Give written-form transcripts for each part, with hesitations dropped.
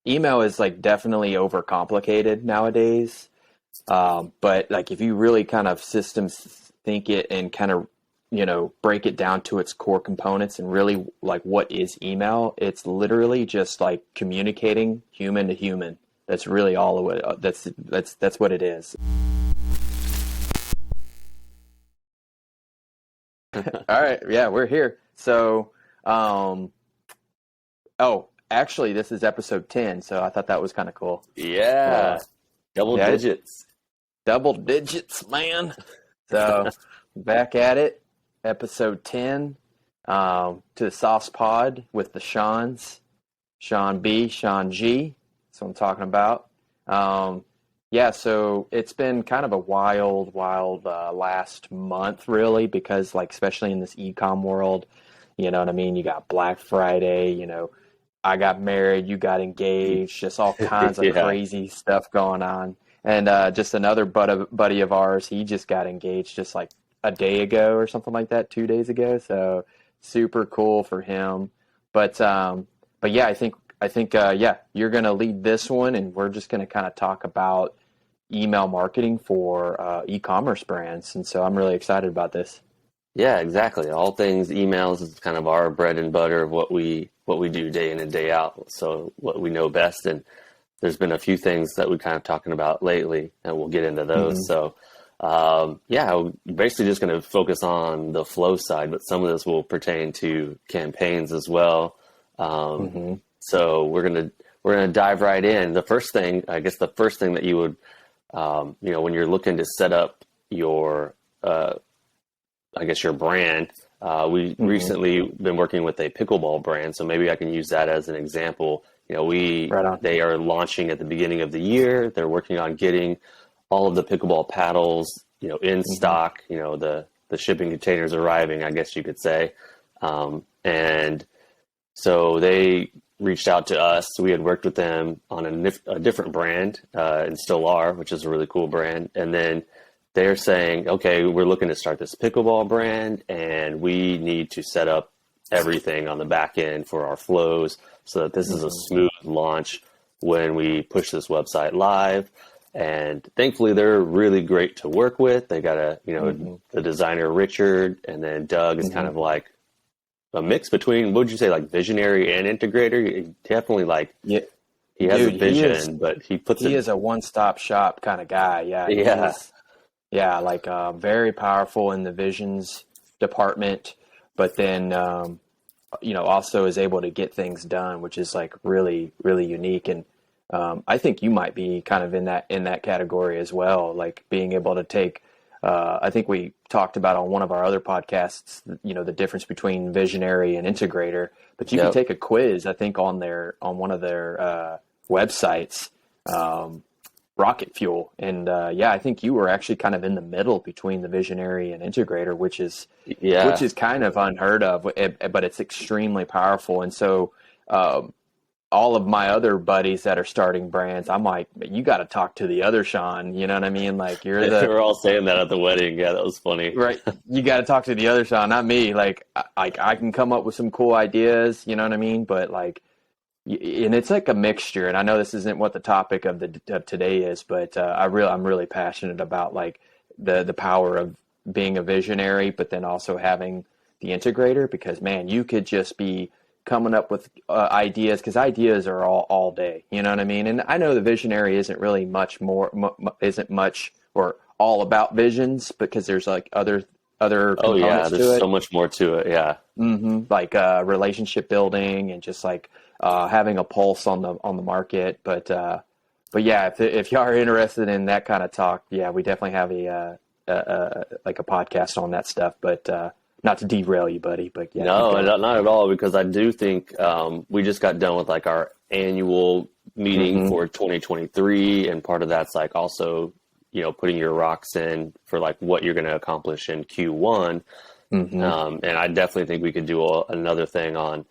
email is like definitely overcomplicated nowadays. But like if you really kind of systems think it and kind of, break it down to its core components and really like what is email, it's literally just like communicating human to human. That's really all of it. That's what it is. All right, yeah, we're here. So, um, oh, actually, this is episode 10, so I thought that was kind of cool. Yeah, double Yeah, digits. double digits, man. So, back at it, episode 10, to the Sauce Pod with the Sean B, Sean G. That's what I'm talking about. Yeah, so it's been kind of a wild last month, really, because like especially in this e-com world, you know what I mean? You got Black Friday, I got married, you got engaged, just all kinds of Yeah. crazy stuff going on. And just another buddy of ours, he just got engaged just like a day ago or something like that, 2 days ago. So super cool for him. But yeah, I think yeah, you're gonna lead this one, and we're just gonna kind of talk about email marketing for e-commerce brands. And so I'm really excited about this. Yeah, exactly. All things emails is kind of our bread and butter of what we do day in and day out. So what we know best, and there's been a few things that we're kind of talking about lately, and we'll get into those. Hmm. So yeah, we're basically just going to focus on the flow side, but some of this will pertain to campaigns as well. Um, Hmm. so we're gonna dive right in. The first thing, I guess, the first thing that you would when you're looking to set up your I guess your brand. We Hmm. recently been working with a pickleball brand, so maybe I can use that as an example. Right on. They are launching at the beginning of the year. They're working on getting all of the pickleball paddles, in Hmm. stock. The shipping containers arriving, I guess you could say. And so they reached out to us. We had worked with them on a different brand, and still are, which is a really cool brand. And then they're saying, okay, we're looking to start this pickleball brand, and we need to set up everything on the back end for our flows so that this is a Hmm. smooth launch when we push this website live. And thankfully, they're really great to work with. They got Hmm. the designer Richard, and then Doug is kind Hmm. of like a mix between, what would you say, like visionary and integrator? He definitely Yeah, he has a dude, vision, but he puts he it, is a one-stop shop kind of guy. Yeah, yeah, he's yeah, like very powerful in the visions department, but then also is able to get things done, which is like really really unique. And I think you might be kind of in that category as well, like being able to take. I think we talked about on one of our other podcasts, the difference between visionary and integrator. But you can yep. take a quiz, I think, on one of their websites. Um, Rocket Fuel. And yeah, I think you were actually kind of in the middle between the visionary and integrator, which Yeah. is kind of unheard of, but it's extremely powerful. And so um, all of my other buddies that are starting brands, I'm like, you got to talk to the other Sean. You know what I mean? Like you're They the were all saying that at the wedding. Yeah, that was funny. right. You got to talk to the other Sean, not me. Like I can come up with some cool ideas. You know what I mean? But like and it's like a mixture. And I know this isn't what the topic of today is, but I'm really passionate about like the power of being a visionary, but then also having the integrator, because man, you could just be coming up with ideas, because ideas are all day. You know what I mean? And I know the visionary isn't really isn't much or all about visions, because there's like other Oh yeah, components to there's so it. much more to it. Yeah. Like relationship building and just like having a pulse on the market. But yeah, if you are interested in that kind of talk, yeah, we definitely have like a podcast on that stuff. But not to derail you, buddy. But yeah, keep No, going. not at all, because I do think we just got done with like our annual meeting Hmm. for 2023, and part of that's like also, putting your rocks in for like what you're going to accomplish in Q1. Hmm. And I definitely think we could do another thing on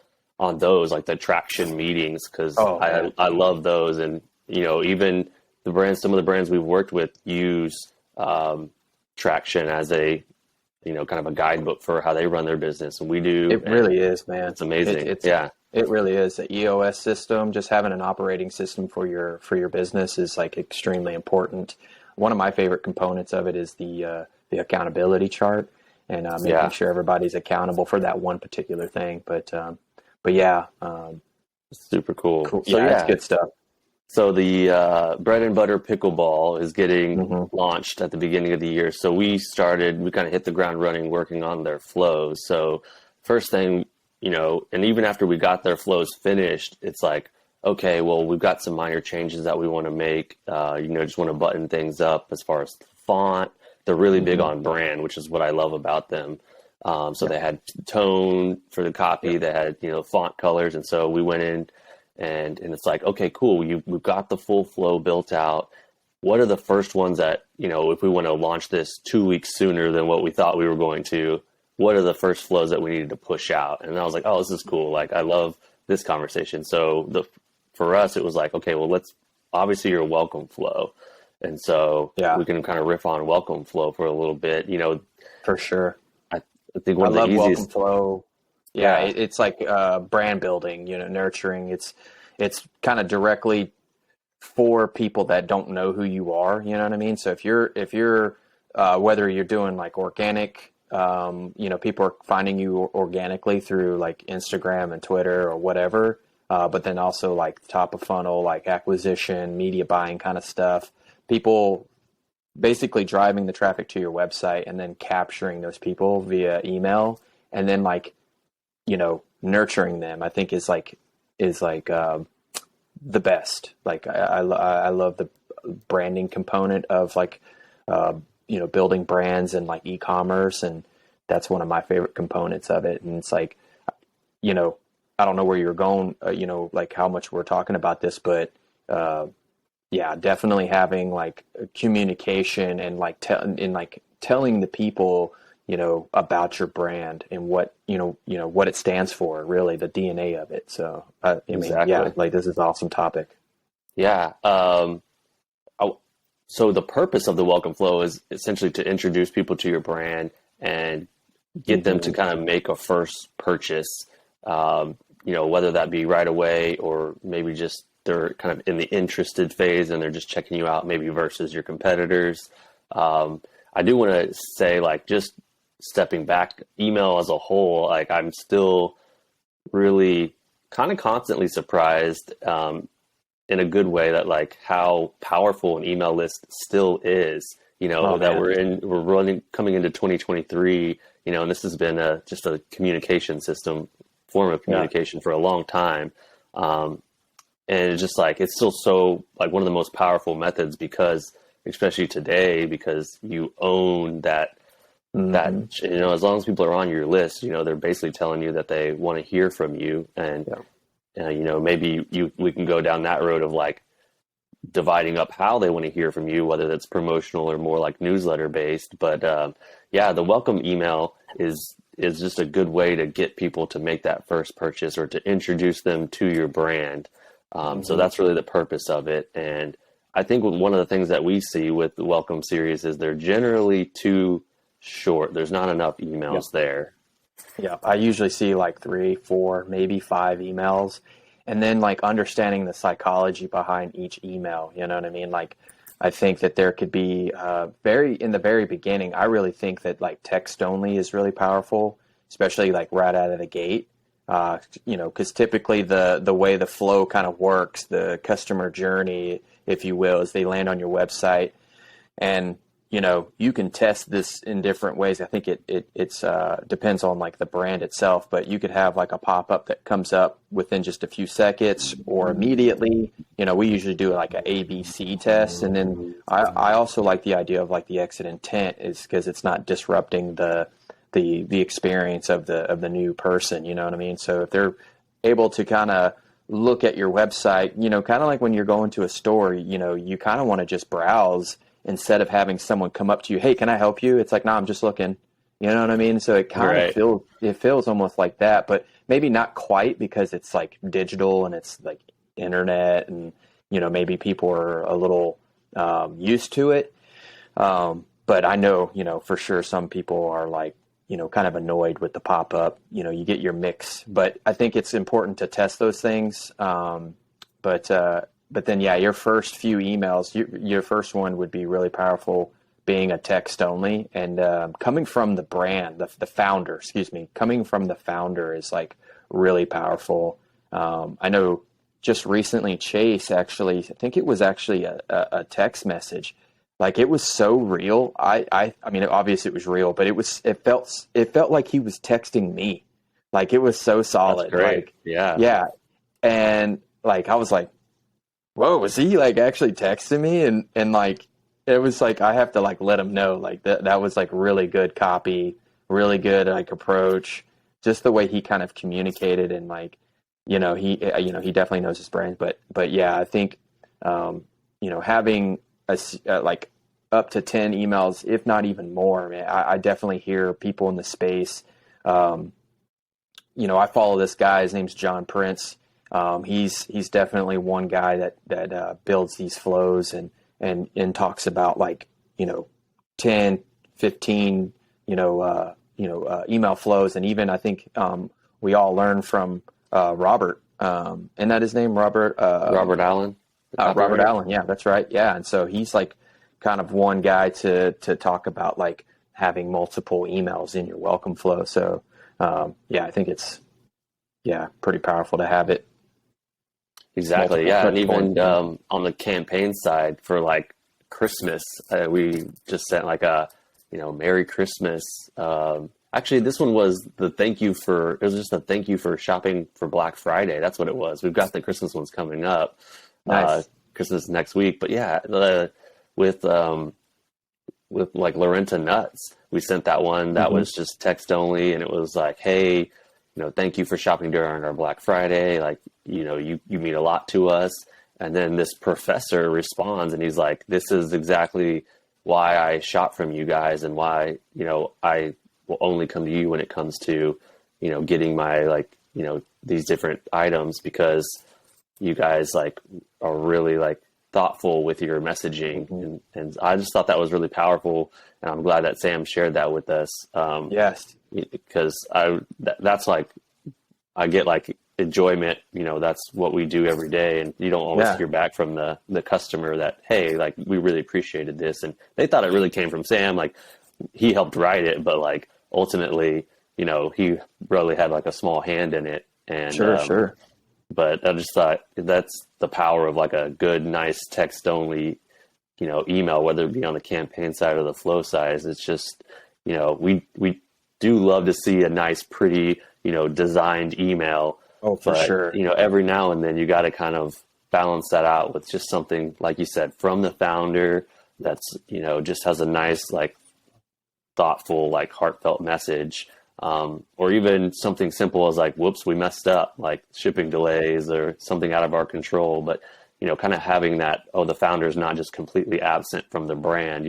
those, like the traction meetings, because Oh I man. I love those. And even some of the brands we've worked with use traction as a kind of a guidebook for how they run their business, and we do, It and really is, man. it's amazing. It's Yeah. It really is. The EOS system, just having an operating system for your business is like extremely important. One of my favorite components of it is the accountability chart and making Yeah, sure everybody's accountable for that one particular thing. But yeah, super cool. cool. So Yeah, it's yeah, good stuff. so the bread and butter pickleball is getting Hmm. launched at the beginning of the year. So we kind of hit the ground running working on their flows. So first thing, and even after we got their flows finished, it's like, okay, well, we've got some minor changes that we want to make. Just want to button things up as far as font. They're really big Hmm. on brand, which is what I love about them. So Yep. they had tone for the copy, Yep. they had, font colors. And so we went in and it's like, okay, cool. We've got the full flow built out. What are the first ones that, if we want to launch this 2 weeks sooner than what we thought we were going to, what are the first flows that we needed to push out? And I was like, oh, this is cool. Like, I love this conversation. So for us, it was like, okay, well, let's obviously your welcome flow. And so Yeah, we can kind of riff on welcome flow for a little bit. for sure. I, I think I one of the love Welcome easiest, Flow. Yeah, yeah, it's like brand building, nurturing. It's kind of directly for people that don't know who you are. You know what I mean? So if you're whether you're doing like organic, people are finding you organically through like Instagram and Twitter or whatever. But then also like top of funnel, like acquisition, media buying kind of stuff. People basically driving the traffic to your website and then capturing those people via email and then like nurturing them. I think is like the best. Like I love the branding component of like building brands and like e-commerce, and that's one of my favorite components of it. And it's like you know I don't know where you're going, like how much we're talking about this, but uh, yeah, definitely having like communication and like telling the people, about your brand and what it stands for, really the DNA of it. So, I mean, yeah, exactly. like this is an awesome topic. Yeah. I- so the purpose of the welcome flow is essentially to introduce people to your brand and get them to Hmm. kind of make a first purchase, whether that be right away or maybe just they're kind of in the interested phase and they're just checking you out, maybe versus your competitors. I do want to say, like, just stepping back, email as a whole, like, I'm still really kind of constantly surprised in a good way that like how powerful an email list still is. Oh That man. we're running coming into 2023. And this has been just a communication system, form of Yeah. communication for a long time. Um, and it's just like it's still so like one of the most powerful methods because especially today because you own that Hmm. as long as people are on your list, they're basically telling you that they want to hear from you. And Yeah. maybe we can go down that road of like dividing up how they want to hear from you, whether that's promotional or more like newsletter based. But yeah, the welcome email is just a good way to get people to make that first purchase or to introduce them to your brand. So Hmm. that's really the purpose of it. And I think one of the things that we see with the welcome series is they're generally too short. There's not enough Yeah. emails there. Yeah. I usually see like 3, 4, maybe 5 emails, and then like understanding the psychology behind each email. You know what I mean? Like, I think that there could be very in the very beginning. I really think that like text only is really powerful, especially like right out of the gate. Because typically the way the flow kind of works, the customer journey, if you will, is they land on your website, and you can test this in different ways. I think it's depends on like the brand itself, but you could have like a pop-up that comes up within just a few seconds or immediately. We usually do like a ABC test, and then I also like the idea of like the exit intent is because it's not disrupting the experience of the new person. You know what I mean? So if they're able to kind of look at your website, kind of like when you're going to a store, you kind of want to just browse instead of having someone come up to you, hey, can I help you? It's like, no, I'm just looking. You know what I mean? So it kind of Right. feels almost like that, but maybe not quite because it's like digital and it's like internet, and maybe people are a little used to it. But I know, for sure some people are like, kind of annoyed with the pop-up. You get your mix, but I think it's important to test those things. But then, yeah, your first few emails, your first one would be really powerful, being a text only, and coming from the brand, the founder, excuse me, coming from the founder is like really powerful. I know just recently Chase actually, I think it was actually a text message. Like it was so real. I mean, obviously it was real, but it felt like he was texting me. Like it was so That's solid. great. Like, Yeah. yeah. And like, I was like, whoa, was he like actually texting me? And like, it was like, I have to like let him know like that was like really good copy, really good like approach, just the way he kind of communicated. And like, he definitely knows his brand, but yeah, I think, having like up to 10 emails, if not even more, man, I definitely hear people in the space. Um, I follow this guy. His name's John Prince. He's definitely one guy that builds these flows and talks about like 10, 15 email flows, and even I think we all learn from Robert. Isn't that his name, Robert? Robert Allen, the Robert copywriter. Allen. Yeah, that's right. Yeah, and so he's like kind of one guy to talk about like having multiple emails in your welcome flow. So yeah, I think it's pretty powerful to have it Exactly. multiple Yeah. touch And points. even on the campaign side for like Christmas, we just sent like a, Merry Christmas. Actually, this one was it was just a thank you for shopping for Black Friday. That's what it was. We've got the Christmas ones coming up, uh, Nice. Christmas next week. But yeah, with, with like Lorenta Nuts, we sent that one that Hmm. was just text only. And it was like, hey, thank you for shopping during our Black Friday. Like, you mean a lot to us. And then this professor responds and he's like, this is exactly why I shop from you guys and why, I will only come to you when it comes to, getting my like, these different items because you guys like are really like thoughtful with your messaging. Hmm. And I just thought that was really powerful. And I'm glad that Sam shared that with us. Yes. Because that's like I get like enjoyment. That's what we do every day, and you don't always Yeah. hear back from the customer that hey, like we really appreciated this, and they thought it really came from Sam. Like he helped write it, but like ultimately, he really had like a small hand in it, and Sure. Sure. but I just thought that's the power of like a good, nice text only email, whether it be on the campaign side or the flow side. It's just, we do love to see a nice, pretty, designed email, Oh, for but, sure. every now and then you got to kind of balance that out with just something, like you said, from the founder that's, just has a nice, like thoughtful, like heartfelt message. Or even something simple as like, whoops, we messed up, like shipping delays or something out of our control. But, kind of having that, oh, the founder is not just completely absent from the brand,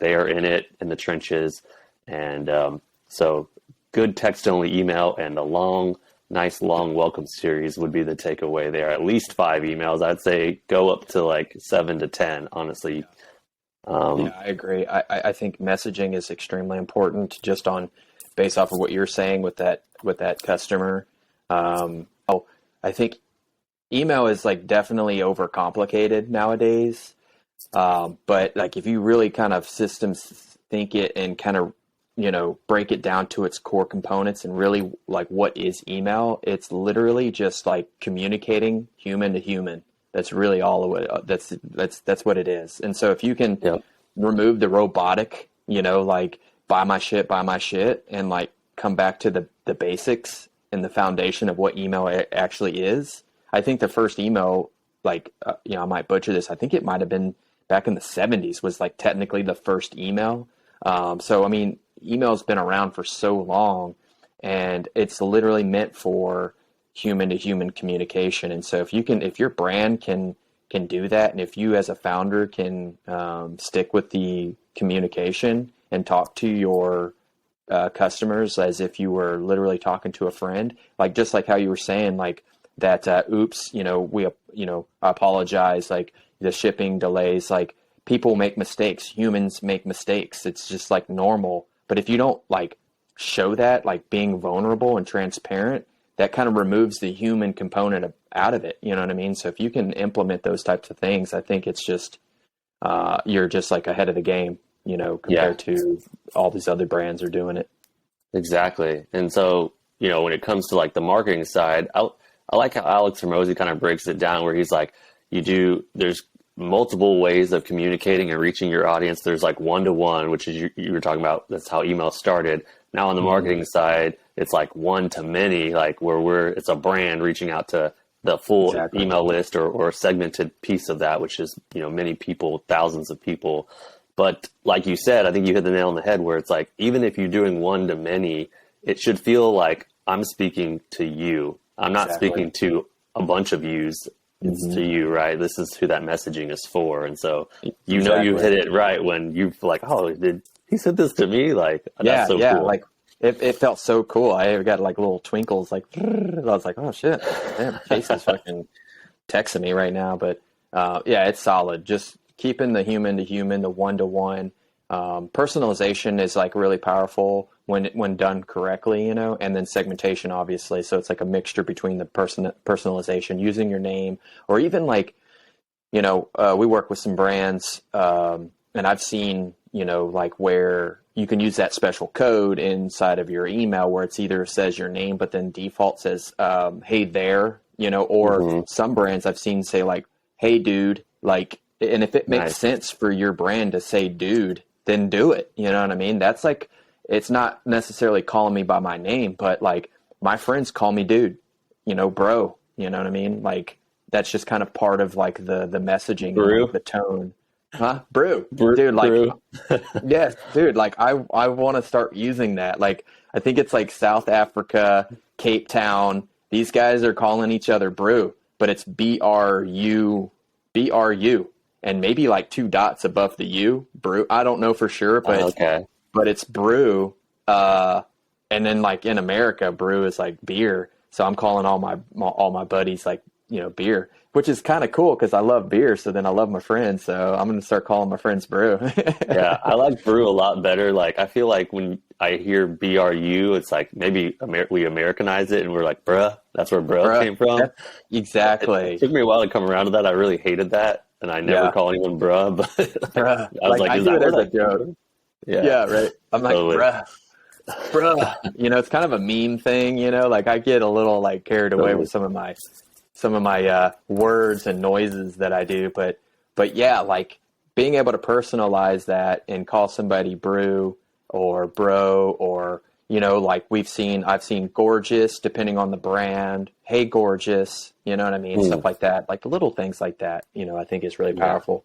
they are in it in the trenches. And so good text only email and a nice long welcome series would be the takeaway there. At least 5 emails. I'd say go up to like 7 to 10, honestly. Yeah, I agree. I think messaging is extremely important just on based off of what you're saying with that customer. I think email is like definitely overcomplicated nowadays. But like if you really kind of systems think it and kind of break it down to its core components and really like what is email, it's literally just like communicating human to human. That's really all of it. That's what it is. And so if you can Yep. remove the robotic, like buy my shit, and like come back to the basics and the foundation of what email actually is. I think the first email, like, I might butcher this. I think it might have been back in the 70s was like technically the first email. So, I mean, email's been around for so long and it's literally meant for human to human communication. And so if your brand can do that, and if you as a founder can stick with the communication and talk to your customers as if you were literally talking to a friend, like just like how you were saying, like that, oops, I apologize, like the shipping delays, like people make mistakes, humans make mistakes. It's just like normal. But if you don't like show that, like being vulnerable and transparent, that kind of removes the human component out of it. You know what I mean? So if you can implement those types of things, I think it's just you're just like ahead of the game, you know, Yeah, compared to all these other brands are doing it. exactly. And so, when it comes to like the marketing side, I like how Alex Hormozy kind of breaks it down where he's like, there's multiple ways of communicating and reaching your audience. There's like one-to-one, which is you were talking about. That's how email started. Now on the Mm-hmm. marketing side, it's like one-to-many, like where it's a brand reaching out to the full Exactly. email list or a segmented piece of that, which is, many people, thousands of people. But like you said, I think you hit the nail on the head where it's like, even if you're doing one-to-many, it should feel like I'm speaking to you. I'm not Exactly. speaking to a bunch of yous. It's Mm-hmm. to you, right? This is who that messaging is for. And so, you Exactly. hit it right when you feel like, oh, did he said this to me? Like, that's Yeah, so yeah. cool. Like it felt so cool. I got like little twinkles, like I was like, oh shit, damn, Chase is fucking texting me right now. But yeah, it's solid. Just keeping the human to human, the one to one. Personalization is like really powerful when done correctly, you know, and then segmentation, obviously. So it's like a mixture between the personalization, using your name, or even like we work with some brands, and I've seen, like where you can use that special code inside of your email where it's either says your name, but then default says, hey there, or Hmm. some brands I've seen say like, hey dude, like, and if it makes Nice. sense for your brand to say dude, then do it. You know what I mean? That's like, it's not necessarily calling me by my name, but like my friends call me dude, bro, you know what I mean? Like, that's just kind of part of like the messaging and like Brew, the tone. Huh? Brew. brew, Dude, like brew. yes, dude, like I want to start using that. Like I think it's like South Africa, Cape Town. These guys are calling each other brew, but it's BRU and maybe like two dots above the U, brew. I don't know for sure, Okay. but it's brew. Uh and then like in America, brew is like beer. So I'm calling all my buddies like, beer, which is kind of cool because I love beer. So then I love my friends. So I'm going to start calling my friends brew. Yeah, I like brew a lot better. Like, I feel like when I hear BRU, it's like maybe we Americanize it and we're like, bruh, that's where bruh Bruh, came from. that's It exactly. took me a while to come around to that. I really hated that. And I never Yeah. call anyone bruh, but like, Bruh. I was Like like, I is do that it where as a that came joke. from? Yeah, Yeah, right. I'm like, totally. bruh. It's kind of a meme thing, like I get a little like carried away with Totally. some of my words and noises that I do, but yeah, like being able to personalize that and call somebody brew or bro or like I've seen gorgeous depending on the brand. Hey, gorgeous, you know what I mean? Hmm. Stuff like that, like little things like that. I think is really Yeah. powerful.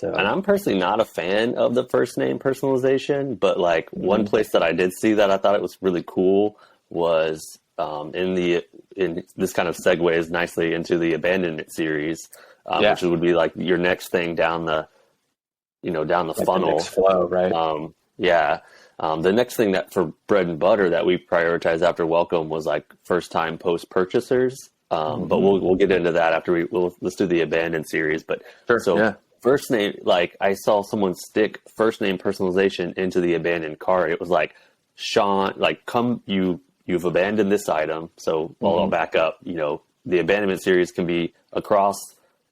And So, I'm personally not a fan of the first name personalization, but like one mhm. place that I did see that I thought it was really cool was in this kind of segues nicely into the abandonment series, Yeah, which would be like your next thing down the like the next funnel. flow, right? Yeah. The next thing that for bread and butter that we prioritized after Welcome was like first time post purchasers. But Hmm. we'll get into that after let's do the abandoned series. But Sure. so Yeah. first name, like I saw someone stick first name personalization into the abandoned cart. It was like Sean, like you've abandoned this item. So I'll Hmm. back up. The abandonment series can be across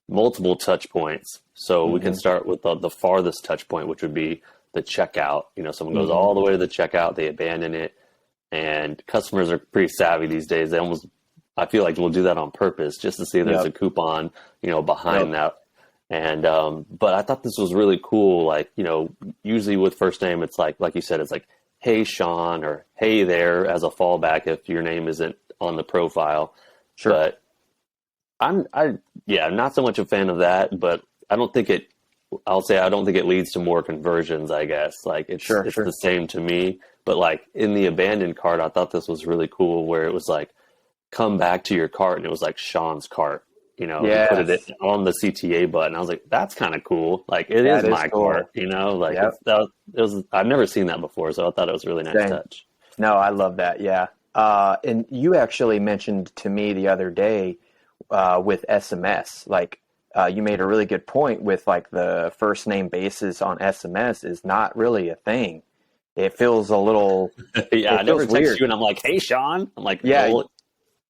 multiple touch points. So we can Hmm. start with the farthest touch point, which would be the checkout. Someone goes Hmm. all the way to the checkout, they abandon it, and customers are pretty savvy these days. They almost, I feel like, will do that on purpose just to see there's a Yep. coupon, behind Yep. that. And but I thought this was really cool. Like, usually with first name, it's like you said, it's like, hey Sean or hey there as a fallback if your name isn't on the profile. Sure. But yeah, not so much a fan of that, but I don't think it. I'll say I don't think it leads to more conversions. I guess like Sure. it's the Sure. same to me. But like in the abandoned cart, I thought this was really cool, where it was like come back to your cart, and it was like Sean's cart. He put it Yes. on the CTA button. I was like, that's kind of cool. Like it is That is my cart. cool. Like Yep. it was. I've never seen that before, so I thought it was a really nice Same. touch. No, I love that. Yeah. And you actually mentioned to me the other day with SMS, like you made a really good point with like the first name basis on SMS is not really a thing. it feels a little, Yeah, I it never feels text weird. you and I'm like, hey, Sean. I'm like, Yeah, well,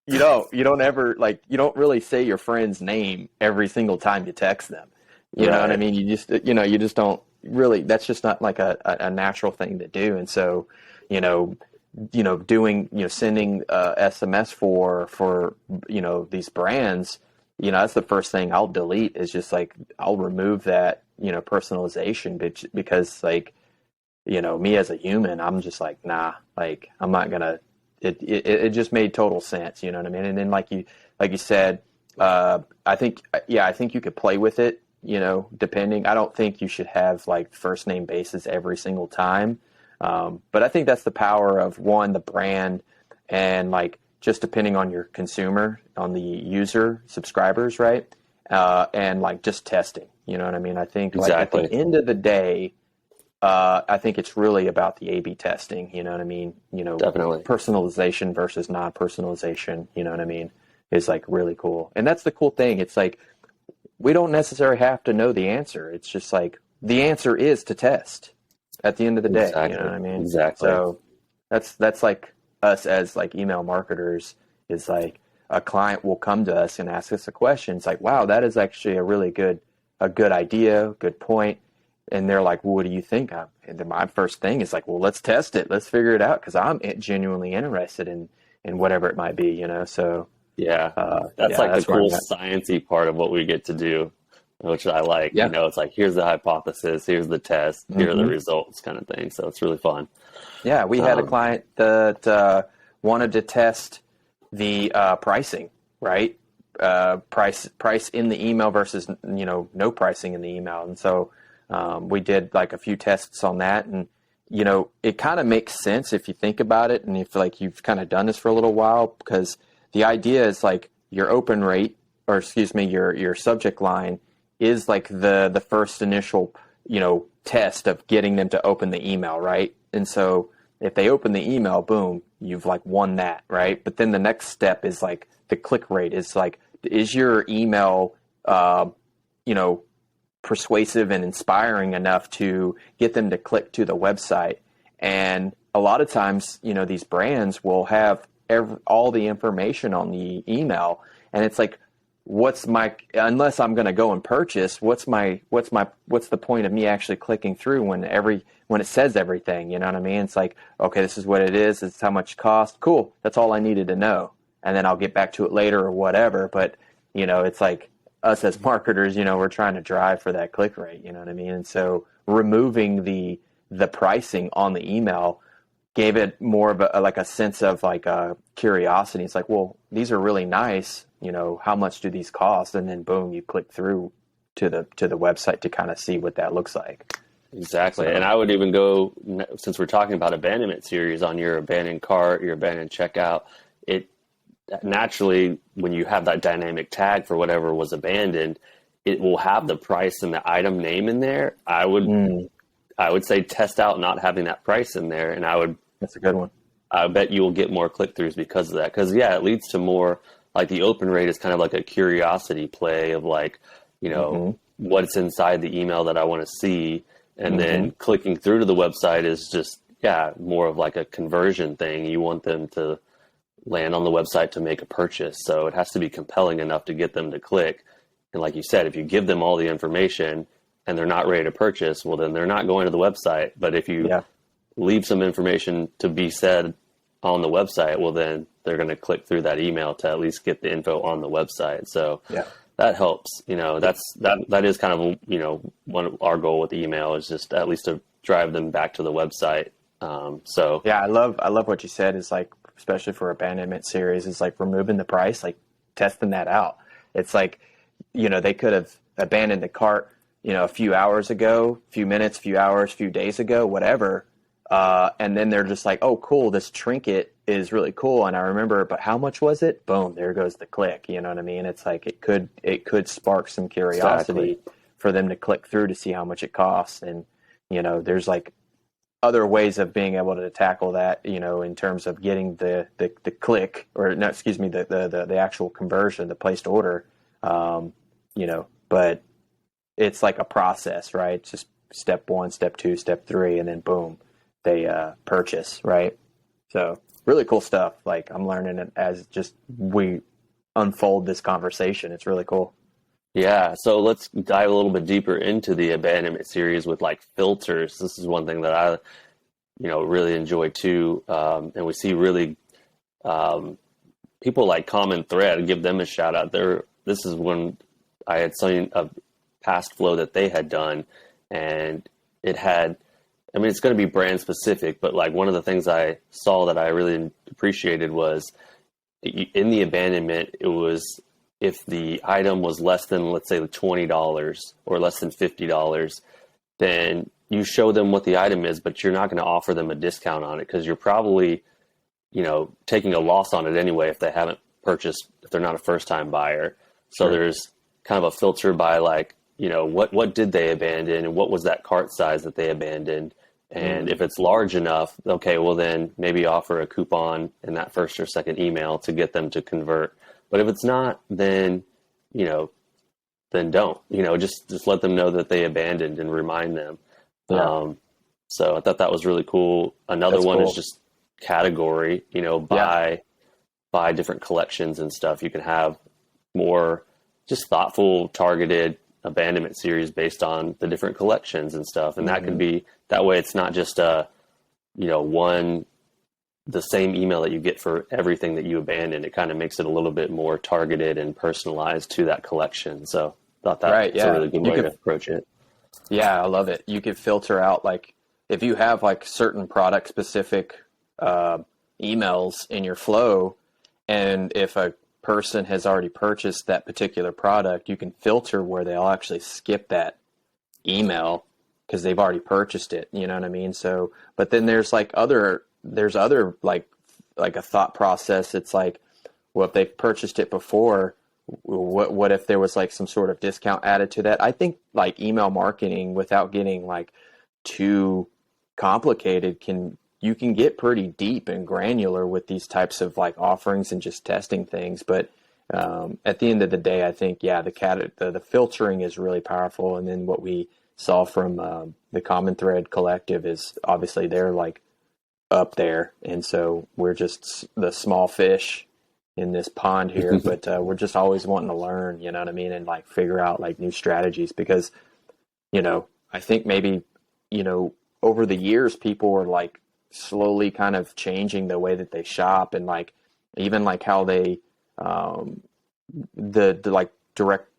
you don't ever like, you don't really say your friend's name every single time you text them. You know what I right. mean? You just don't really, that's just not like a natural thing to do. And so, you know, doing, sending SMS for, these brands, that's the first thing I'll delete is just like, I'll remove that, personalization because like, me as a human, I'm just like, nah, like I'm not gonna. It just made total sense, you know what I mean? And then like you said, I think I think you could play with it, depending. I don't think you should have like first name basis every single time, but I think that's the power of one, the brand, and like just depending on your consumer, on the user subscribers, right? And like just testing, you know what I mean? I think like at the Exactly. end of the day, I think it's really about the A/B testing. You know what I mean? Definitely. Personalization versus non-personalization. You know what I mean? Is like really cool, and that's the cool thing. It's like we don't necessarily have to know the answer. It's just like the answer is to test. At the end of the day, you know what Exactly. I mean? Exactly. So that's like us as like email marketers is like a client will come to us and ask us a question. It's like, wow, that is actually a good idea, good point. And they're like, well, what do you think? And then my first thing is like, well, let's test it. Let's figure it out because I'm genuinely interested in whatever it might be, So, Yeah. That's yeah, like the that's where cool I'm at. sciencey part of what we get to do, which I like. Yeah. It's like, here's the hypothesis, here's the test, here are the Hmm. results kind of thing. So it's really fun. Yeah. We had a Um, client that wanted to test the pricing, right? Price in the email versus no pricing in the email, and so we did like a few tests on that, and it kind of makes sense if you think about it, and if like you've kind of done this for a little while, because the idea is like your open rate, or excuse me, your subject line is like the first initial test of getting them to open the email, right? And so if they open the email, boom, you've like won that, right? But then the next step is like the click rate is like, is your email, you know, persuasive and inspiring enough to get them to click to the website? And a lot of times, these brands will have all the information on the email, and it's like, unless I'm going to go and purchase, what's the point of me actually clicking through when it says everything? You know what I mean? It's like, okay, this is what it is. It's how much it costs. Cool. That's all I needed to know. And then I'll get back to it later or whatever. But, it's like us as marketers, we're trying to drive for that click rate. You know what I mean? And so removing the pricing on the email gave it more of a sense of like a curiosity. It's like, well, these are really nice. How much do these cost? And then boom, you click through to the website to kind of see what that looks like. exactly. And So I would even go, since we're talking about abandonment series on your abandoned cart, your abandoned checkout, it naturally, when you have that dynamic tag for whatever was abandoned, it will have the price and the item name in there. mm, I would say test out not having that price in there, and that's a good one. I bet you will get more click throughs because of that. Because yeah, it leads to more, like the open rate is kind of like a curiosity play of like, Hmm. what's inside the email that I want to see, and Hmm. then clicking through to the website is just, yeah, more of like a conversion thing. You want them to land on the website to make a purchase, so it has to be compelling enough to get them to click. And like you said, if you give them all the information and they're not ready to purchase, well, then they're not going to the website. But if you Yeah. leave some information to be said on the website, well, then they're going to click through that email to at least get the info on the website. So Yeah. that helps. That is kind of, one of our goal with email is just at least to drive them back to the website. So Yeah. I love what you said is like, especially for abandonment series, is like removing the price, like testing that out. It's like, they could have abandoned the cart, a few hours ago, few minutes, few hours, few days ago, whatever. And then they're just like, oh, cool, this trinket is really cool. And I remember, but how much was it? Boom, there goes the click. You know what I mean? It's like it could spark some exactly. curiosity for them to click through to see how much it costs. And, there's like other ways of being able to tackle that, in terms of getting the click, or no, excuse me, the actual conversion, the placed order. But it's like a process, right? It's just step one, step two, step three, and then boom, they purchase, right? So really cool stuff. Like I'm learning it as just we unfold this conversation. It's really cool. Yeah, so let's dive a little bit deeper into the abandonment series with like filters. This is one thing that I, really enjoy too. And we see really um, people like Common Thread, give them a shout out. This is when I had seen a past flow that they had done, and it had, I mean, it's going to be brand specific, but like one of the things I saw that I really appreciated was in the abandonment, it was if the item was less than, let's say, $20 or less than $50, then you show them what the item is, but you're not going to offer them a discount on it because you're probably, taking a loss on it anyway if they haven't purchased, if they're not a first time buyer. So Sure. there's kind of a filter by like, what did they abandon and what was that cart size that they abandoned? And if it's large enough, okay, well then maybe offer a coupon in that first or second email to get them to convert. But if it's not, then, then don't, just let them know that they abandoned and remind them. Yeah. So I thought that was really cool. Another That's one cool. is just category, buy different collections and stuff. You can have more just thoughtful, targeted abandonment series based on the different collections and stuff. And that can be, that way it's not just the same email that you get for everything that you abandon. It kind of makes it a little bit more targeted and personalized to that collection. So I thought Right. that's a Yeah. really good You way could, to approach it. yeah, I love it. You could filter out like if you have like certain product specific emails in your flow, and if a person has already purchased that particular product, you can filter where they'll actually skip that email because they've already purchased it. You know what I mean? So, but then there's other like a thought process. It's like, well, if they've purchased it before, what if there was like some sort of discount added to that? I think like email marketing, without getting like too complicated, you can get pretty deep and granular with these types of like offerings and just testing things. But at the end of the day, I think, yeah, the filtering is really powerful. And then what we saw from the Common Thread Collective is obviously they're like up there. And so we're just the small fish in this pond here, but we're just always wanting to learn, you know what I mean? And like figure out like new strategies because, I think maybe, over the years, people were like slowly kind of changing the way that they shop and like even like how they the like direct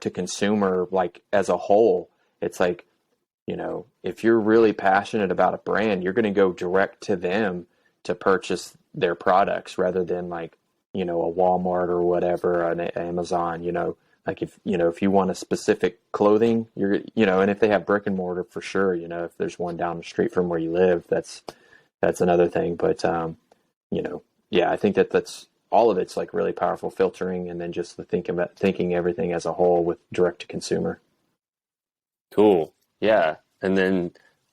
to consumer like as a whole. It's like, if you're really passionate about a brand, you're going to go direct to them to purchase their products rather than like, a Walmart or whatever, an Amazon, like if you want a specific clothing, and if they have brick and mortar for sure, if there's one down the street from where you live, that's another thing. But, yeah, I think that's all of it's like really powerful filtering and then just the thinking everything as a whole with direct to consumer. Cool. Yeah. And then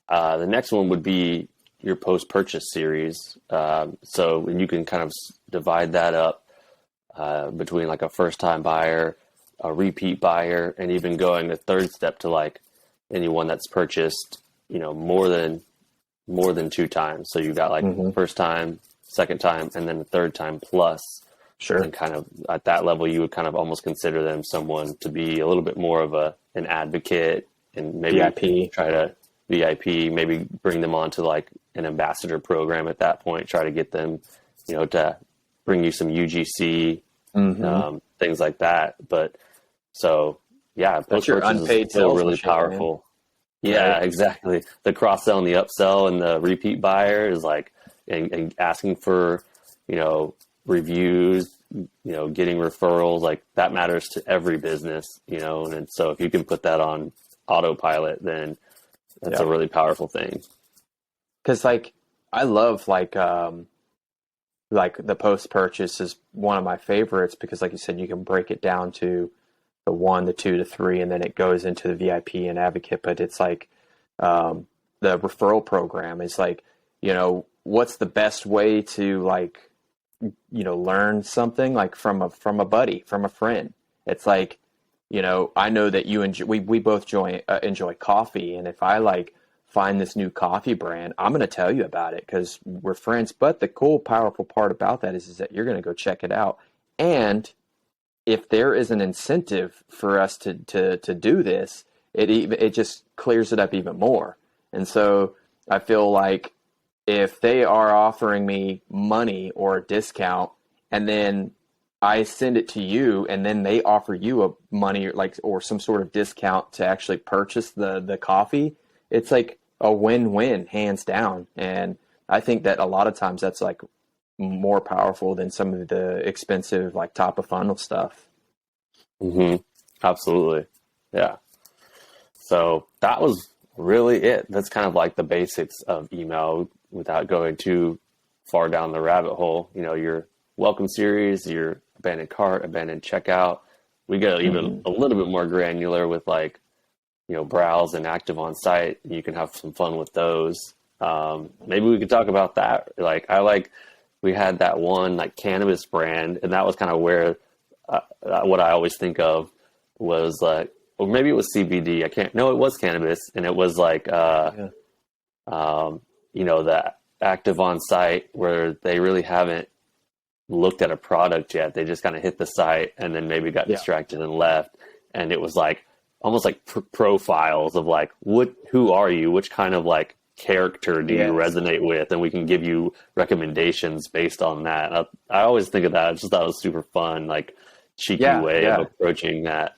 the next one would be your post-purchase series. So you can kind of divide that up between like a first-time buyer, a repeat buyer, and even going a third step to like anyone that's purchased, more than two times. So you got like first time, second time, and then the third time plus. Sure. And kind of at that level, you would kind of almost consider them someone to be a little bit more of an advocate and maybe VIP. try to VIP, maybe bring them onto like an ambassador program at that point, try to get them, to bring you some UGC, things like that. But so, yeah, That's your post-purchase unpaid is still really salesmanship, man. powerful. Yeah, Right. exactly. The cross-sell and the upsell and the repeat buyer is like, and asking for, reviews, getting referrals, like that matters to every business, and so if you can put that on autopilot, then that's a really powerful thing. Because like I love like the post purchase is one of my favorites because like you said, you can break it down to the 1, the 2, the 3, and then it goes into the VIP and advocate. But it's like the referral program is like, what's the best way to like, learn something like from a buddy, from a friend. It's like, I know that you enjoy, we both enjoy coffee. And if I like find this new coffee brand, I'm going to tell you about it because we're friends. But the cool, powerful part about that is that you're going to go check it out. And if there is an incentive for us to do this, it just clears it up even more. And so I feel like if they are offering me money or a discount, and then I send it to you, and then they offer you a money like or some sort of discount to actually purchase the coffee, it's like a win-win, hands down. And I think that a lot of times that's like more powerful than some of the expensive like top of funnel stuff. Hmm. Absolutely. Yeah. So that was really it. That's kind of like the basics of email without going too far down the rabbit hole. You know, your welcome series, your abandoned cart, abandoned checkout. We go even a little bit more granular with like, you know, browse and active on site. You can have some fun with those. Maybe we could talk about that. We had that one like cannabis brand, and that was kind of where what I always think of was like, or maybe it was CBD. No, it was cannabis. And it was like, you know, the active on site where they really haven't looked at a product yet. They just kind of hit the site and then maybe got distracted and left. And it was like almost like profiles of like, who are you? Which kind of like character do you resonate with? And we can give you recommendations based on that. I always think of that. I just thought it was super fun, like cheeky way of approaching that.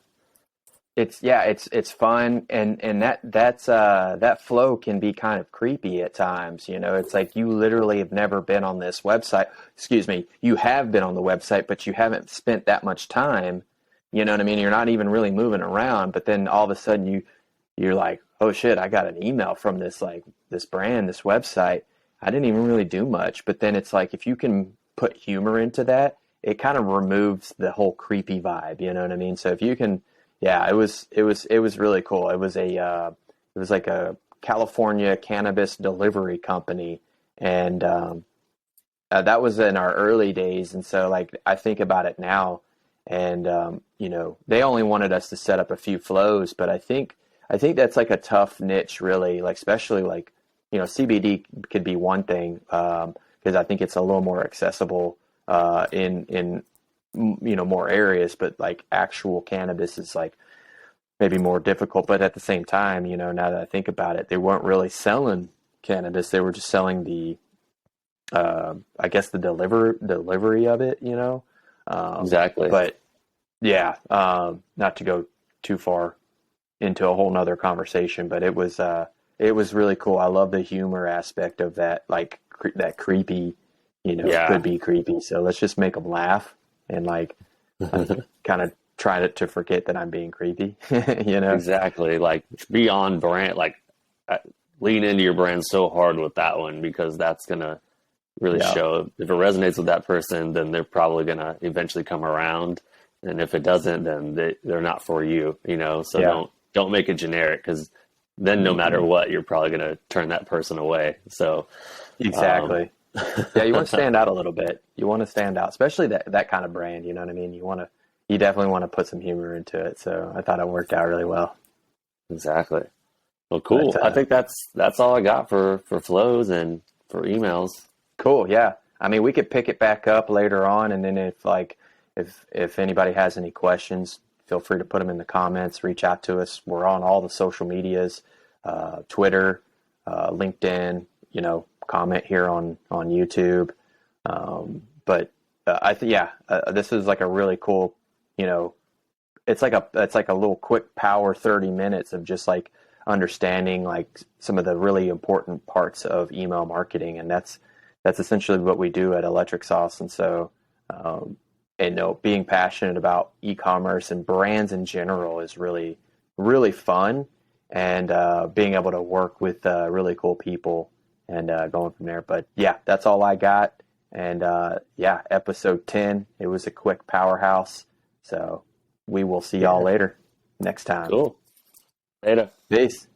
It's fun, and that flow can be kind of creepy at times. You know, it's like you literally have never been on this website. Excuse me, you have been on the website, but you haven't spent that much time. You know what I mean? You're not even really moving around, but then all of a sudden you're like, oh shit, I got an email from this brand, this website. I didn't even really do much, but then it's like if you can put humor into that, it kind of removes the whole creepy vibe. You know what I mean? So if you can. Yeah, it was really cool. It was like a California cannabis delivery company, and that was in our early days. And so, like, I think about it now, and you know, they only wanted us to set up a few flows, but I think that's like a tough niche, really. Like, especially like, you know, CBD could be one thing because I think it's a little more accessible in you know, more areas, but like actual cannabis is like maybe more difficult. But at the same time, you know, now that I think about it, they weren't really selling cannabis. They were just selling the I guess the delivery of it, you know. Exactly. But yeah, not to go too far into a whole nother conversation, but it was really cool. I love the humor aspect of that, like that creepy, you know, could be creepy. So let's just make them laugh and like kind of try to forget that I'm being creepy, you know? Exactly. Like be on brand, like lean into your brand so hard with that one, because that's going to really show. If it resonates with that person, then they're probably going to eventually come around. And if it doesn't, then they're not for you, you know? So don't make it generic, because then no matter what, you're probably going to turn that person away. So exactly. Yeah, you want to stand out a little bit. You want to stand out, especially that kind of brand. You know what I mean? You definitely want to put some humor into it. So I thought it worked out really well. Exactly. Well, cool. I think that's all I got for flows and for emails. Cool. Yeah. I mean, we could pick it back up later on, and then if anybody has any questions, feel free to put them in the comments. Reach out to us. We're on all the social medias, Twitter, LinkedIn. You know, comment here on YouTube. But I think this is like a really cool. You know, it's like a little quick power 30 minutes of just like understanding like some of the really important parts of email marketing, and that's essentially what we do at Electric Sauce. And so, and you know, being passionate about e-commerce and brands in general is really, really fun, and being able to work with really cool people and going from there. But yeah, that's all I got. And episode 10, it was a quick powerhouse. So we will see y'all later next time. Cool. Later. Peace.